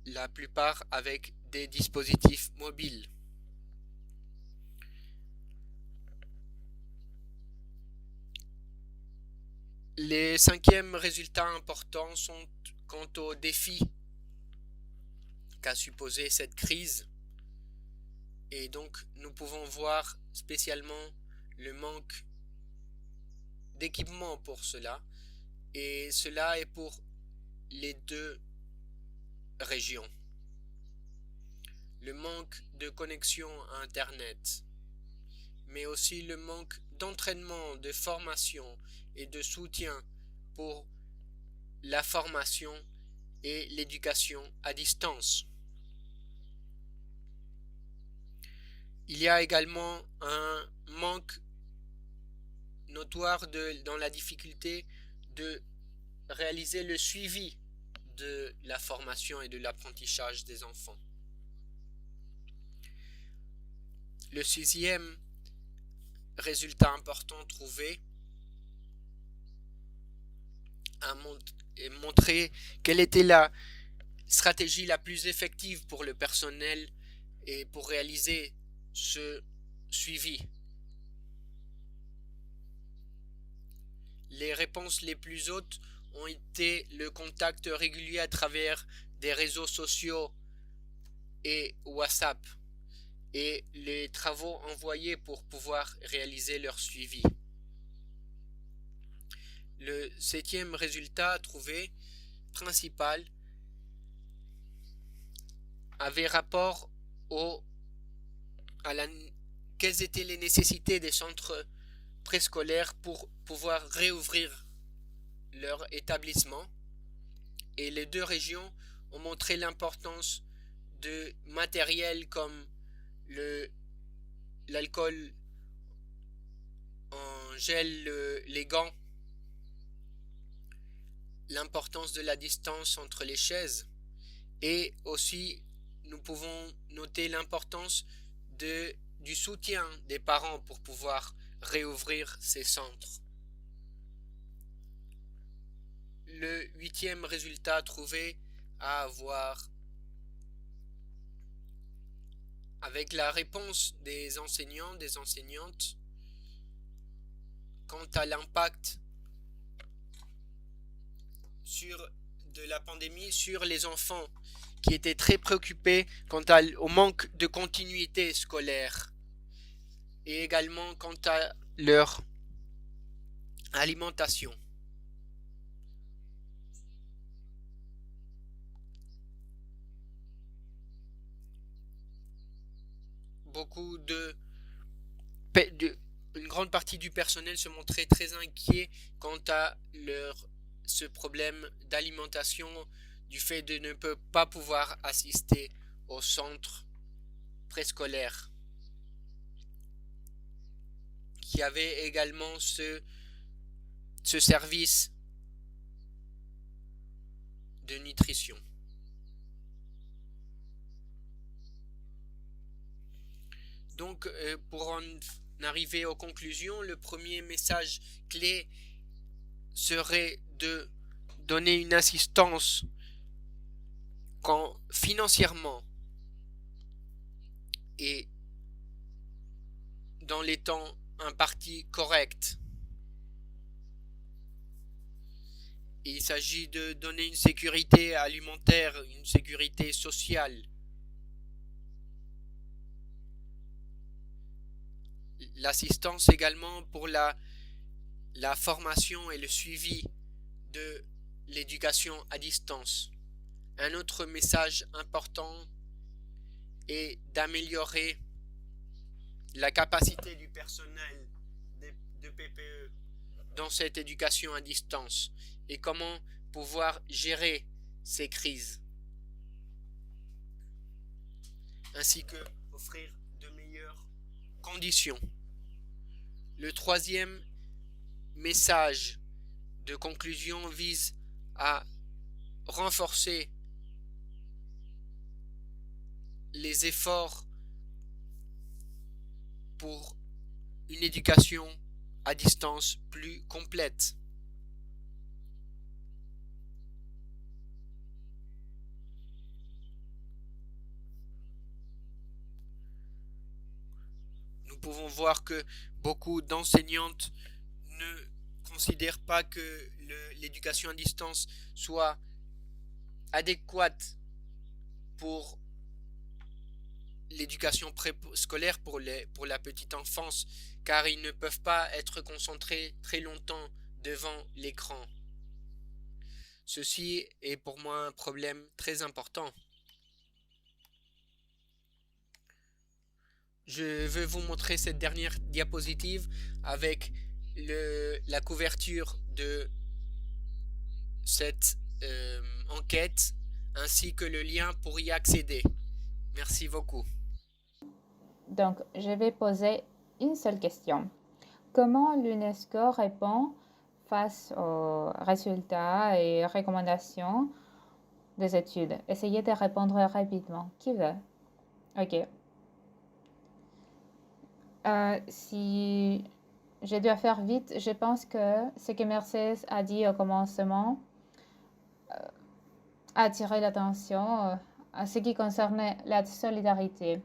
La plupart avec des dispositifs mobiles. Les cinquièmes résultats importants sont quant aux défis qu'a supposé cette crise. Et donc nous pouvons voir spécialement le manque d'équipement pour cela. Et cela est pour les deux régions. Le manque de connexion à Internet, mais aussi le manque d'entraînement, de formation et de soutien pour la formation et l'éducation à distance. Il y a également un manque notoire dans la difficulté de réaliser le suivi de la formation et de l'apprentissage des enfants. Le sixième résultat important trouvé a montré quelle était la stratégie la plus effective pour le personnel et pour réaliser ce suivi. Les réponses les plus hautes ont été le contact régulier à travers des réseaux sociaux et WhatsApp et les travaux envoyés pour pouvoir réaliser leur suivi. Le septième résultat trouvé principal avait rapport quelles étaient les nécessités des centres préscolaires pour pouvoir réouvrir leur établissement. Et les deux régions ont montré l'importance de matériel comme l'alcool en gel, les gants, l'importance de la distance entre les chaises, et aussi nous pouvons noter l'importance du soutien des parents pour pouvoir réouvrir ces centres. Le huitième résultat trouvé à avoir avec la réponse des enseignants, des enseignantes, quant à l'impact de la pandémie sur les enfants qui étaient très préoccupés quant au manque de continuité scolaire et également quant à leur alimentation. Une grande partie du personnel se montrait très inquiet quant à ce problème d'alimentation du fait de ne pas pouvoir assister au centre préscolaire qui avait également ce service de nutrition. Donc, pour en arriver aux conclusions, le premier message clé serait de donner une assistance quand financièrement et dans les temps impartis corrects. Il s'agit de donner une sécurité alimentaire, une sécurité sociale. L'assistance également pour la formation et le suivi de l'éducation à distance. Un autre message important est d'améliorer la capacité du personnel de PPE dans cette éducation à distance et comment pouvoir gérer ces crises, ainsi que offrir de meilleures conditions. Le troisième message de conclusion vise à renforcer les efforts pour une éducation à distance plus complète. Nous pouvons voir que beaucoup d'enseignantes ne considèrent pas que l'éducation à distance soit adéquate pour l'éducation préscolaire pour la petite enfance, car ils ne peuvent pas être concentrés très longtemps devant l'écran. Ceci est pour moi un problème très important. Je veux vous montrer cette dernière diapositive avec la couverture de cette enquête ainsi que le lien pour y accéder. Merci beaucoup. Donc, je vais poser une seule question. Comment l'UNESCO répond face aux résultats et recommandations des études? Essayez de répondre rapidement. Qui veut? Ok. Si je dois faire vite, je pense que ce que Mercedes a dit au commencement a attiré l'attention à ce qui concernait la solidarité.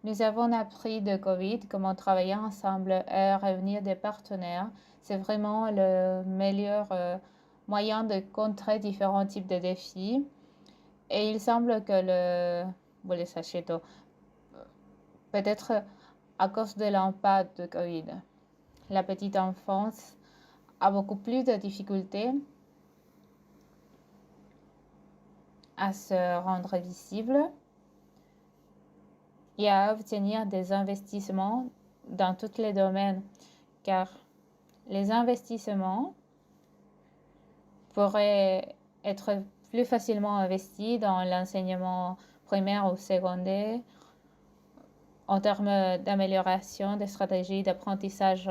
Nous avons appris de Covid comment travailler ensemble et réunir des partenaires. C'est vraiment le meilleur moyen de contrer différents types de défis. Et il semble que vous le sachez tout, peut-être à cause de l'impact de Covid, la petite enfance a beaucoup plus de difficultés à se rendre visible et à obtenir des investissements dans tous les domaines, car les investissements pourraient être plus facilement investis dans l'enseignement primaire ou secondaire en termes d'amélioration des stratégies d'apprentissage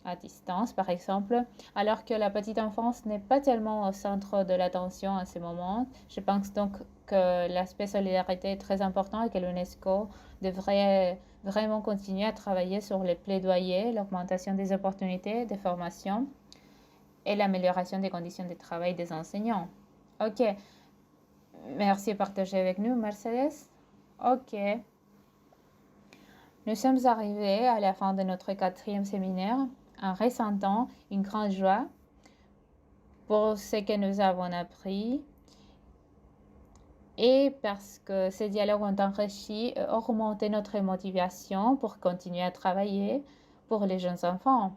à distance, par exemple, alors que la petite enfance n'est pas tellement au centre de l'attention à ce moment. Je pense donc que l'aspect solidarité est très important et que l'UNESCO devrait vraiment continuer à travailler sur les plaidoyers, l'augmentation des opportunités de formation et l'amélioration des conditions de travail des enseignants. Ok, merci de partager avec nous, Mercedes. Ok. Nous sommes arrivés à la fin de notre 4e séminaire en ressentant une grande joie pour ce que nous avons appris et parce que ces dialogues ont enrichi et augmenté notre motivation pour continuer à travailler pour les jeunes enfants.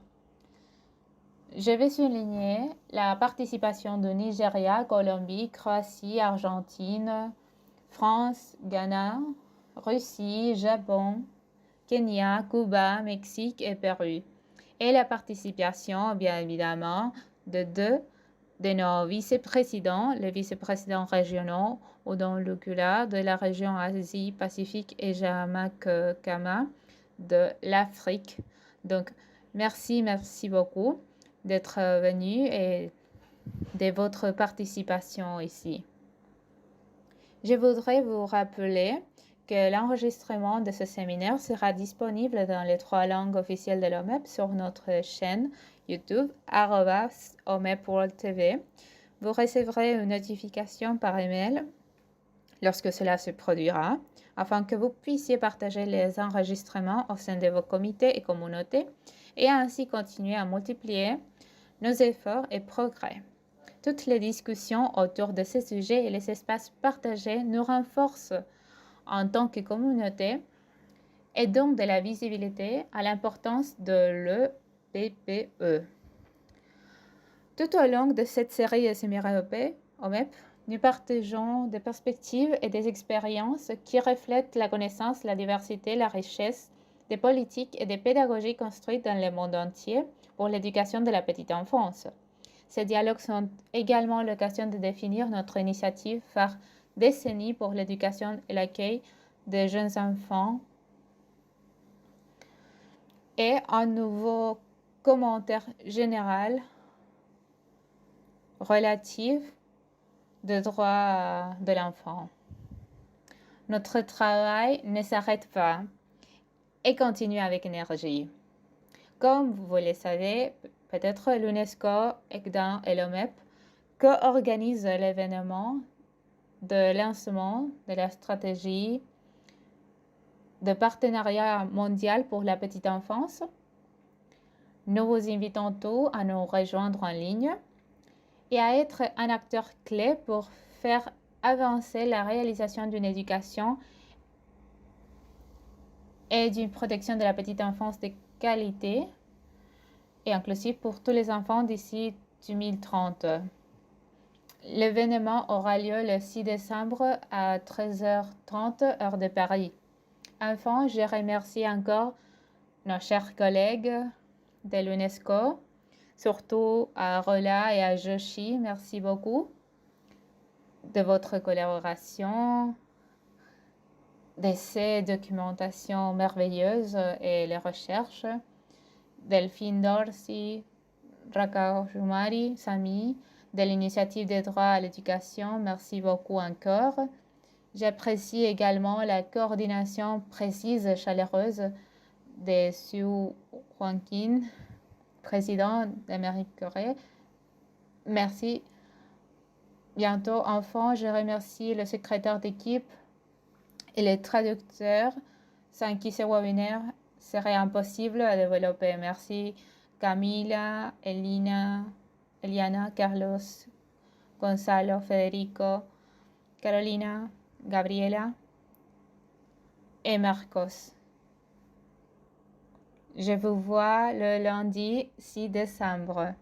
Je vais souligner la participation de Nigeria, Colombie, Croatie, Argentine, France, Ghana, Russie, Japon, Kenya, Cuba, Mexique et Pérou. Et la participation, bien évidemment, de deux de nos vice-présidents, les vice-présidents régionaux ou dans l'ocula de la région Asie-Pacifique et Jamakama de l'Afrique. Donc, merci beaucoup d'être venu et de votre participation ici. Je voudrais vous rappeler que l'enregistrement de ce séminaire sera disponible dans les 3 langues officielles de l'OMEP sur notre chaîne YouTube @omepworldtv. Vous recevrez une notification par email lorsque cela se produira, afin que vous puissiez partager les enregistrements au sein de vos comités et communautés et ainsi continuer à multiplier nos efforts et progrès. Toutes les discussions autour de ces sujets et les espaces partagés nous renforcent en tant que communauté et donnent de la visibilité à l'importance de l'EPPE. Tout au long de cette série de séminaires OMEP, nous partageons des perspectives et des expériences qui reflètent la connaissance, la diversité, la richesse des politiques et des pédagogies construites dans le monde entier pour l'éducation de la petite enfance. Ces dialogues sont également l'occasion de définir notre initiative phare décennie pour l'éducation et l'accueil des jeunes enfants et un nouveau commentaire général relatif des droits de l'enfant. Notre travail ne s'arrête pas et continue avec énergie. Comme vous le savez, peut-être l'UNESCO, ECDAN et l'OMEP co-organisent l'événement de lancement de la stratégie de partenariat mondial pour la petite enfance. Nous vous invitons tous à nous rejoindre en ligne et à être un acteur clé pour faire avancer la réalisation d'une éducation et d'une protection de la petite enfance de qualité et inclusive pour tous les enfants d'ici 2030. L'événement aura lieu le 6 décembre à 13h30 heure de Paris. Enfin, je remercie encore nos chers collègues de l'UNESCO, surtout à Rola et à Joshi. Merci beaucoup de votre collaboration, de ces documentations merveilleuses et les recherches. Delphine Dorsey, Raka Jumari, Sami, de l'initiative des droits à l'éducation, merci beaucoup encore. J'apprécie également la coordination précise et chaleureuse de Sue Hwang-Kin, président d'Amérique-Corée. Merci. Bientôt, enfin, je remercie le secrétaire d'équipe et les traducteurs, sans qui ce webinaire serait impossible à développer. Merci Camila, Eliana, Carlos, Gonzalo, Federico, Carolina, Gabriela et Marcos. Je vous vois le lundi 6 décembre.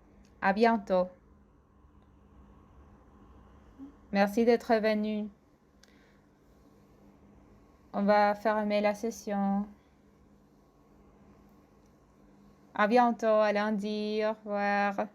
À bientôt. Merci d'être venu. On va fermer la session. À bientôt, à lundi. Au revoir.